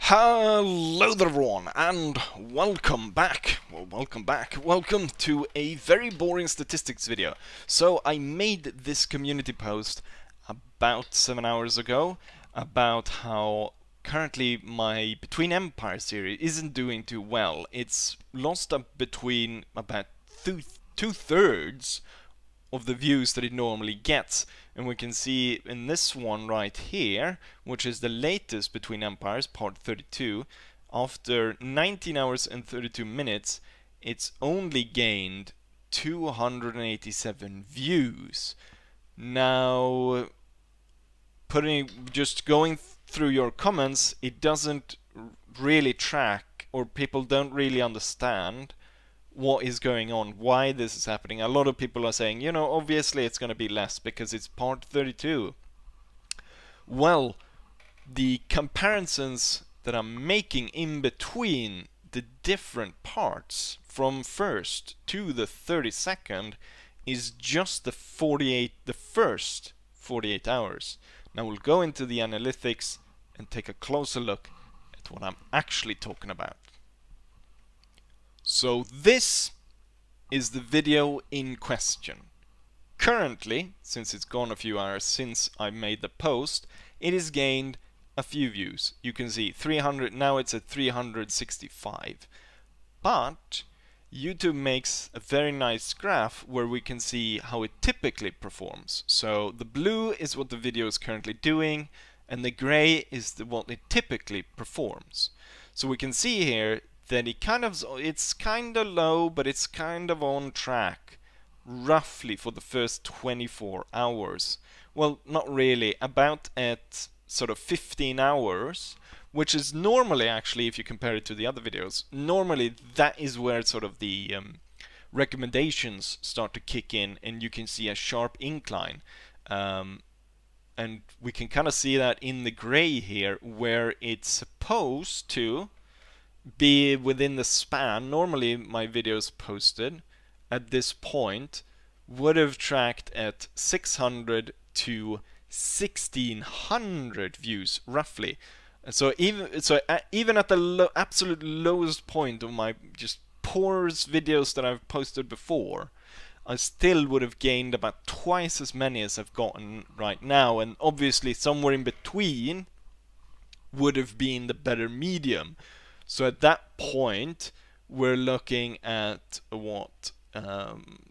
Hello there everyone, and welcome back. Welcome to a very boring statistics video. So I made this community post about 7 hours ago about how currently my Between Empires series isn't doing too well. It's lost up between about two-thirds of the views that it normally gets, and we can see in this one right here, which is the latest Between Empires, part 32, after 19 hours and 32 minutes, it's only gained 287 views. Now, just going through your comments, it doesn't really track, or people don't really understand what is going on, why this is happening. A lot of people are saying, you know, obviously it's going to be less because it's part 32. Well, the comparisons that I'm making in between the different parts from first to the 32nd is just the first 48 hours. Now we'll go into the analytics and take a closer look at what I'm actually talking about. So this is the video in question. Currently, since it's gone a few hours since I made the post, it has gained a few views. You can see 300, now it's at 365. But YouTube makes a very nice graph where we can see how it typically performs. So the blue is what the video is currently doing, and the gray is what it typically performs. So we can see here that it's kind of low, but it's kind of on track, roughly for the first 24 hours. Well, not really, about at sort of 15 hours, which is normally, actually, if you compare it to the other videos, normally that is where sort of the recommendations start to kick in, and you can see a sharp incline. And we can kind of see that in the gray here, where it's supposed to be within the span. Normally my videos posted at this point would have tracked at 600 to 1600 views roughly. So even at the absolute lowest point of my just poorest videos that I've posted before, I still would have gained about twice as many as I've gotten right now, and obviously somewhere in between would have been the better medium. So at that point, we're looking at what,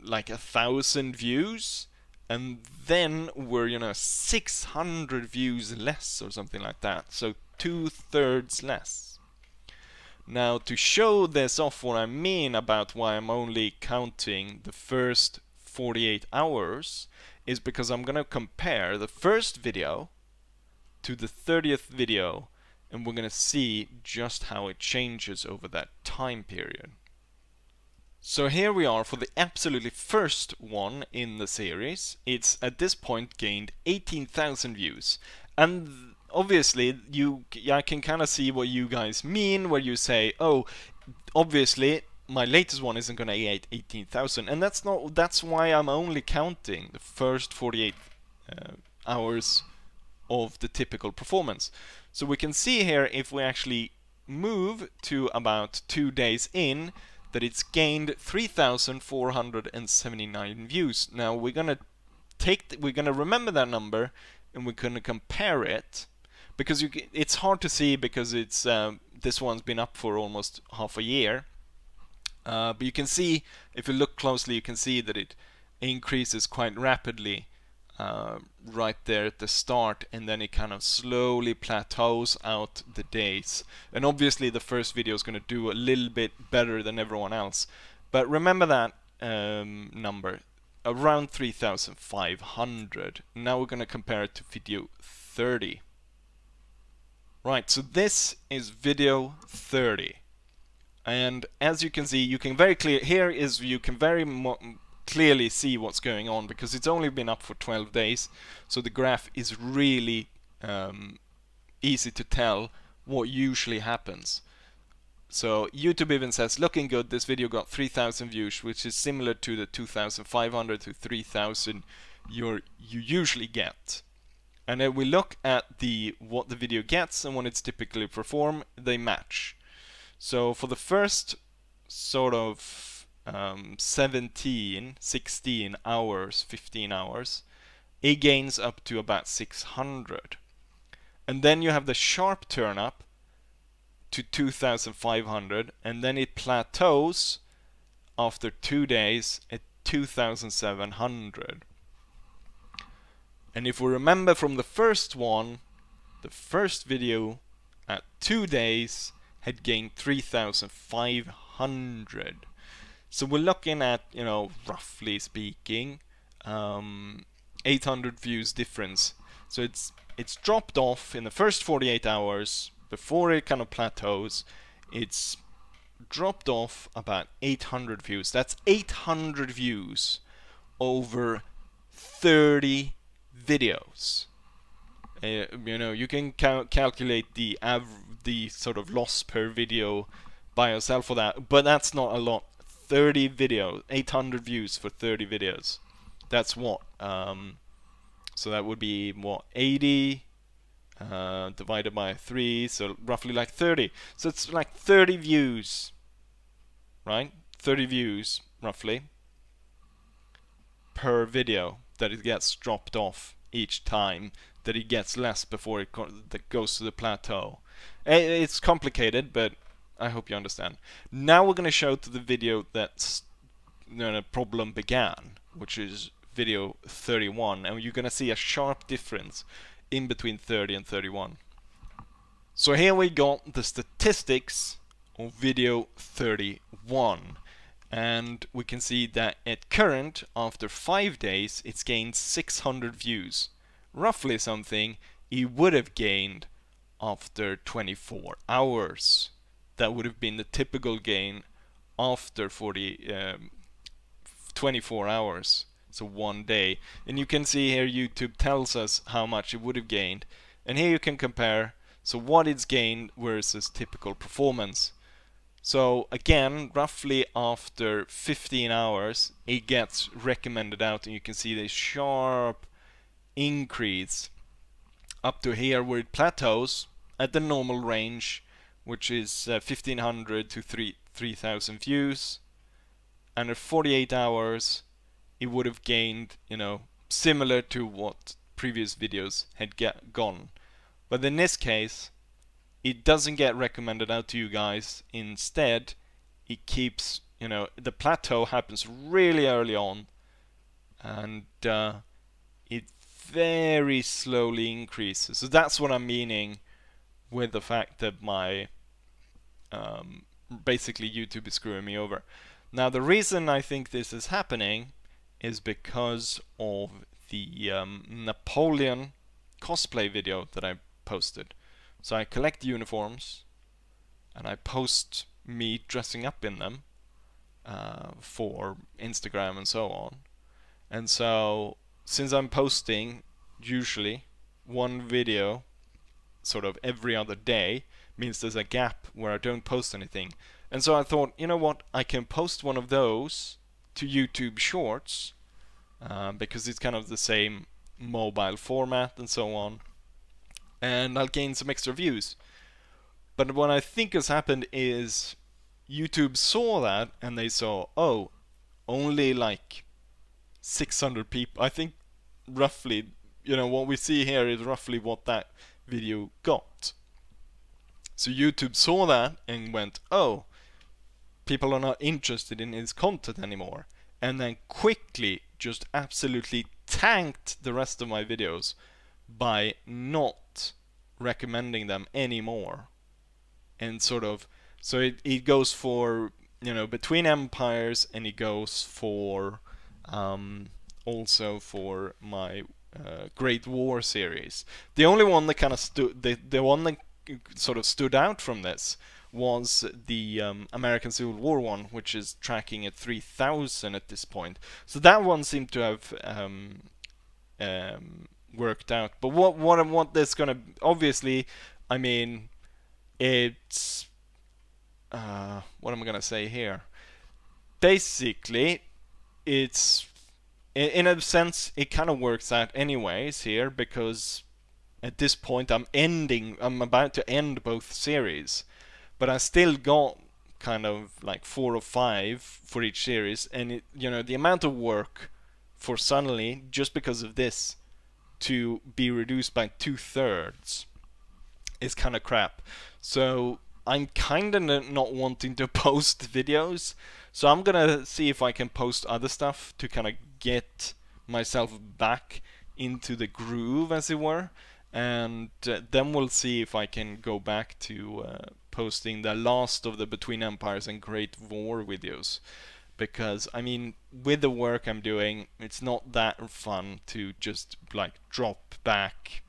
like 1,000 views, and then we're 600 views less or something like that. So 2/3 less. Now to show this off, what I mean about why I'm only counting the first 48 hours is because I'm gonna compare the first video to the 30th video, and we're going to see just how it changes over that time period. So here we are for the absolutely first one in the series. It's at this point gained 18,000 views, and obviously I can kind of see what you guys mean, where you say, oh, obviously my latest one isn't going to get 18,000, and that's why I'm only counting the first 48 hours of the typical performance. So we can see here, if we actually move to about 2 days in, that it's gained 3,479 views. Now we're gonna remember that number, and we're gonna compare it, because it's hard to see because it's this one's been up for almost half a year. But you can see, if you look closely, you can see that it increases quite rapidly right there at the start, and then it kind of slowly plateaus out the days. And obviously the first video is going to do a little bit better than everyone else, but remember that number, around 3,500. Now we're going to compare it to video 30. Right, so this is video 30, and as you can see, you can very clearly see what's going on, because it's only been up for 12 days, so the graph is really easy to tell what usually happens. So YouTube even says, looking good, this video got 3,000 views, which is similar to the 2,500 to 3,000 you usually get. and then we look at what the video gets and when it's typically performed, they match. So for the first sort of 17, 16 hours, 15 hours, it gains up to about 600. And then you have the sharp turn up to 2,500, and then it plateaus after 2 days at 2,700. And if we remember from the first one, the first video at 2 days had gained 3,500. So we're looking at, roughly speaking, 800 views difference. So it's dropped off in the first 48 hours before it kind of plateaus. It's dropped off about 800 views. That's 800 views over 30 videos. You can calculate the sort of loss per video by yourself for that, but that's not a lot. 30 videos, 800 views for 30 videos. That's what? So that would be what, 80 divided by 3, so roughly like 30. So it's like 30 views, right? 30 views roughly per video that it gets dropped off each time, that it gets less before it goes to the plateau. It's complicated, but I hope you understand. Now we're going to show to the video that the problem began, which is video 31, and you're going to see a sharp difference in between 30 and 31. So here we got the statistics of video 31, and we can see that at current, after 5 days, it's gained 600 views, roughly something it would have gained after 24 hours. That would have been the typical gain after 24 hours, so 1 day. And you can see here YouTube tells us how much it would have gained, and here you can compare so what it's gained versus typical performance. So again, roughly after 15 hours it gets recommended out, and you can see the sharp increase up to here where it plateaus at the normal range, which is 1,500 to 3,000 views, and at 48 hours it would have gained, similar to what previous videos had gone. But in this case, it doesn't get recommended out to you guys. Instead, it keeps, the plateau happens really early on, and it very slowly increases. So that's what I'm meaning with the fact that my basically YouTube is screwing me over. Now the reason I think this is happening is because of the Napoleon cosplay video that I posted. So I collect uniforms and I post me dressing up in them for Instagram and so on. And so since I'm posting usually one video sort of every other day, means there's a gap where I don't post anything. And so I thought, you know what, I can post one of those to YouTube Shorts because it's kind of the same mobile format and so on, and I'll gain some extra views. But what I think has happened is YouTube saw that and they saw, oh, only like 600 people. I think roughly, what we see here is roughly what that video got. So YouTube saw that and went, oh, people are not interested in his content anymore, and then quickly just absolutely tanked the rest of my videos by not recommending them anymore. And sort of, so it goes for, Between Empires, and it goes for also for my Great War series. The only one that kind of the one that sort of stood out from this was the American Civil War one, which is tracking at 3,000 at this point. So that one seemed to have worked out. But what this gonna, obviously, I mean, it's what am I gonna say here? Basically, it's in a sense it kind of works out anyways here, because at this point I'm about to end both series, but I still got kind of like 4 or 5 for each series, and the amount of work for suddenly, just because of this, to be reduced by 2/3 is kind of crap. So I'm kind of not wanting to post videos, so I'm gonna see if I can post other stuff to kind of get myself back into the groove, as it were, and then we'll see if I can go back to posting the last of the Between Empires and Great War videos. Because, I mean, with the work I'm doing, it's not that fun to just like drop back,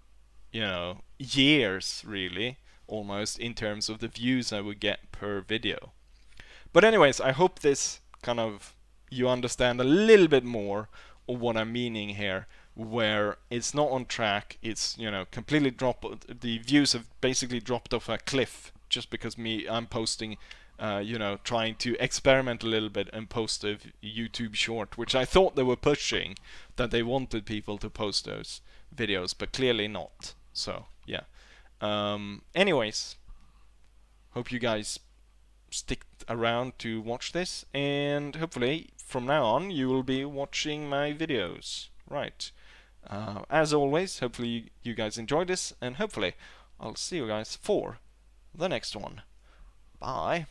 years really, almost, in terms of the views I would get per video. But anyways, I hope this kind of, you understand a little bit more of what I'm meaning here, where it's not on track, it's, completely the views have basically dropped off a cliff just because I'm posting, trying to experiment a little bit and post a YouTube short, which I thought they were pushing, that they wanted people to post those videos, but clearly not. So, yeah. Anyways, hope you guys stick around to watch this, and hopefully from now on you will be watching my videos. Right. As always, hopefully you guys enjoyed this, and hopefully I'll see you guys for the next one. Bye.